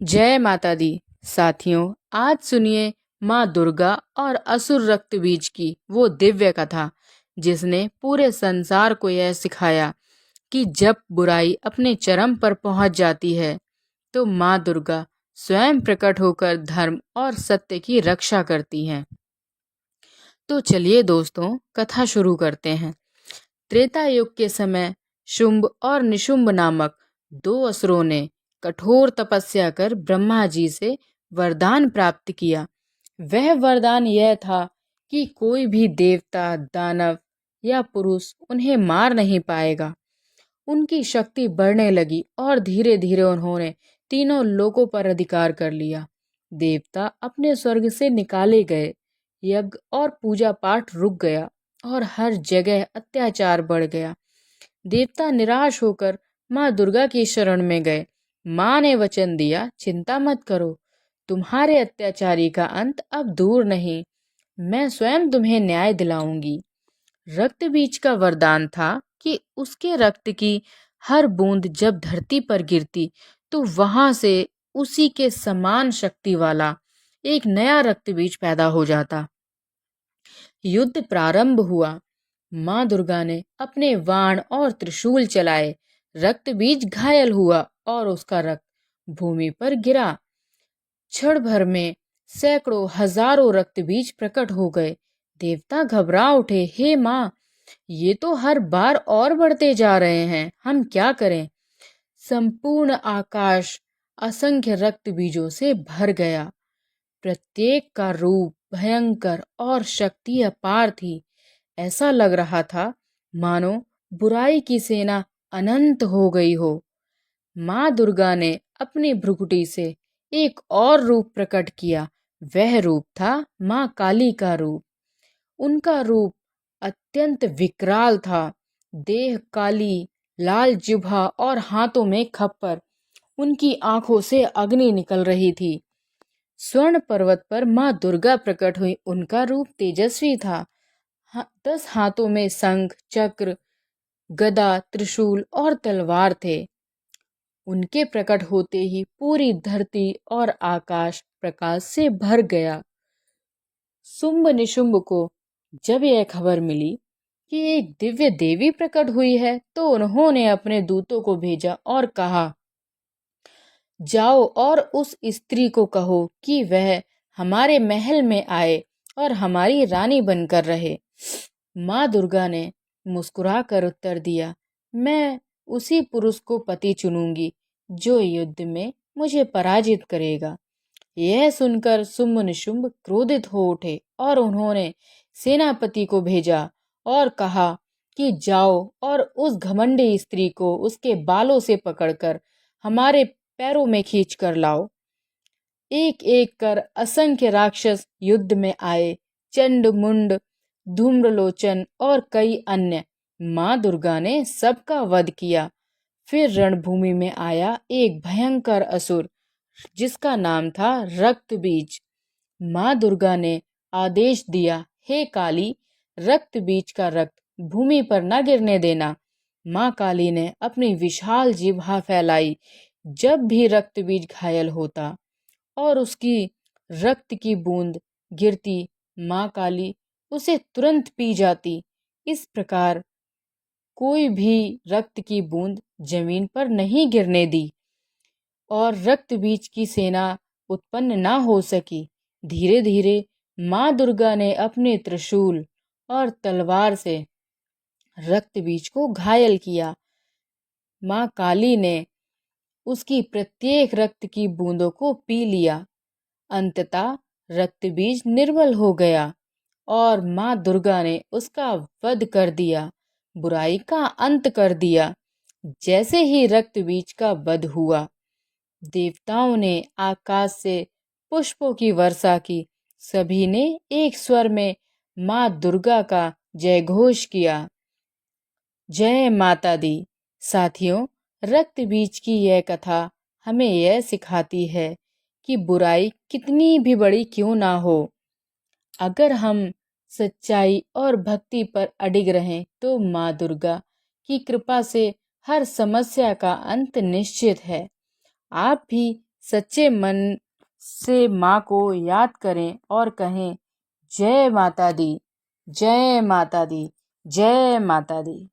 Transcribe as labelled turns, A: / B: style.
A: जय माता दी। साथियों, आज सुनिए माँ दुर्गा और असुर रक्त बीज की वो दिव्य कथा जिसने पूरे संसार को यह सिखाया कि जब बुराई अपने चरम पर पहुंच जाती है तो माँ दुर्गा स्वयं प्रकट होकर धर्म और सत्य की रक्षा करती हैं। तो चलिए दोस्तों, कथा शुरू करते हैं। त्रेता युग के समय शुंभ और निशुंभ नामक दो असुरों ने कठोर तपस्या कर ब्रह्मा जी से वरदान प्राप्त किया। वह वरदान यह था कि कोई भी देवता, दानव या पुरुष उन्हें मार नहीं पाएगा। उनकी शक्ति बढ़ने लगी और धीरे धीरे उन्होंने तीनों लोकों पर अधिकार कर लिया। देवता अपने स्वर्ग से निकाले गए, यज्ञ और पूजा पाठ रुक गया और हर जगह अत्याचार बढ़ गया। देवता निराश होकर माँ दुर्गा की शरण में गए। माँ ने वचन दिया, चिंता मत करो, तुम्हारे अत्याचारी का अंत अब दूर नहीं, मैं स्वयं तुम्हें न्याय दिलाऊंगी। रक्त बीज का वरदान था कि उसके रक्त की हर बूंद जब धरती पर गिरती तो वहां से उसी के समान शक्ति वाला एक नया रक्त बीज पैदा हो जाता। युद्ध प्रारंभ हुआ। माँ दुर्गा ने अपने बाण और त्रिशूल चलाए। रक्त बीज घायल हुआ और उसका रक्त भूमि पर गिरा। क्षण भर में सैकड़ों हजारों रक्त बीज प्रकट हो गए। देवता घबरा उठे, हे माँ, ये तो हर बार और बढ़ते जा रहे हैं, हम क्या करें। संपूर्ण आकाश असंख्य रक्त बीजों से भर गया। प्रत्येक का रूप भयंकर और शक्ति अपार थी। ऐसा लग रहा था मानो बुराई की सेना अनंत हो गई हो। माँ दुर्गा ने अपनी भ्रुकुटी से एक और रूप प्रकट किया। वह रूप था माँ काली का रूप। उनका रूप अत्यंत विकराल था। देह काली, लाल जिह्वा और हाथों में खप्पर। उनकी आंखों से अग्नि निकल रही थी। स्वर्ण पर्वत पर माँ दुर्गा प्रकट हुई। उनका रूप तेजस्वी था। 10 हाथों में शंख, चक्र, गदा, त्रिशूल और तलवार थे। उनके प्रकट होते ही पूरी धरती और आकाश प्रकाश से भर गया। शुंभ निशुंभ को जब यह खबर मिली कि एक दिव्य देवी प्रकट हुई है तो उन्होंने अपने दूतों को भेजा और कहा, जाओ और उस स्त्री को कहो कि वह हमारे महल में आए और हमारी रानी बनकर रहे। माँ दुर्गा ने मुस्कुराकर उत्तर दिया, मैं उसी पुरुष को पति चुनूंगी जो युद्ध में मुझे पराजित करेगा। यह सुनकर शुंभ निशुंभ क्रोधित हो उठे और उन्होंने सेनापति को भेजा और कहा कि जाओ और उस घमंडी स्त्री को उसके बालों से पकड़कर हमारे पैरों में खींच कर लाओ। एक एक कर असंख्य राक्षस युद्ध में आए। चंड मुंड, धूम्रलोचन और कई अन्य। माँ दुर्गा ने सबका वध किया। फिर रणभूमि में आया एक भयंकर असुर जिसका नाम था रक्त बीज। माँ दुर्गा ने आदेश दिया, हे काली, रक्त बीज का रक्त भूमि पर न गिरने देना। माँ काली ने अपनी विशाल जिह्वा फैलाई। जब भी रक्त बीज घायल होता और उसकी रक्त की बूंद गिरती, माँ काली उसे तुरंत पी जाती। इस प्रकार कोई भी रक्त की बूंद जमीन पर नहीं गिरने दी और रक्त बीज की सेना उत्पन्न ना हो सकी। धीरे धीरे माँ दुर्गा ने अपने त्रिशूल और तलवार से रक्त बीज को घायल किया। माँ काली ने उसकी प्रत्येक रक्त की बूंदों को पी लिया। अंततः रक्त बीज निर्बल हो गया और माँ दुर्गा ने उसका वध कर दिया, बुराई का अंत कर दिया। जैसे ही रक्त बीज का वध हुआ, देवताओं ने आकाश से पुष्पों की वर्षा की। सभी ने एक स्वर में माँ दुर्गा का जय घोष किया। जय माता दी। साथियों, रक्त बीज की यह कथा हमें यह सिखाती है कि बुराई कितनी भी बड़ी क्यों ना हो, अगर हम सच्चाई और भक्ति पर अडिग रहें तो माँ दुर्गा की कृपा से हर समस्या का अंत निश्चित है। आप भी सच्चे मन से माँ को याद करें और कहें, जय माता दी, जय माता दी, जय माता दी।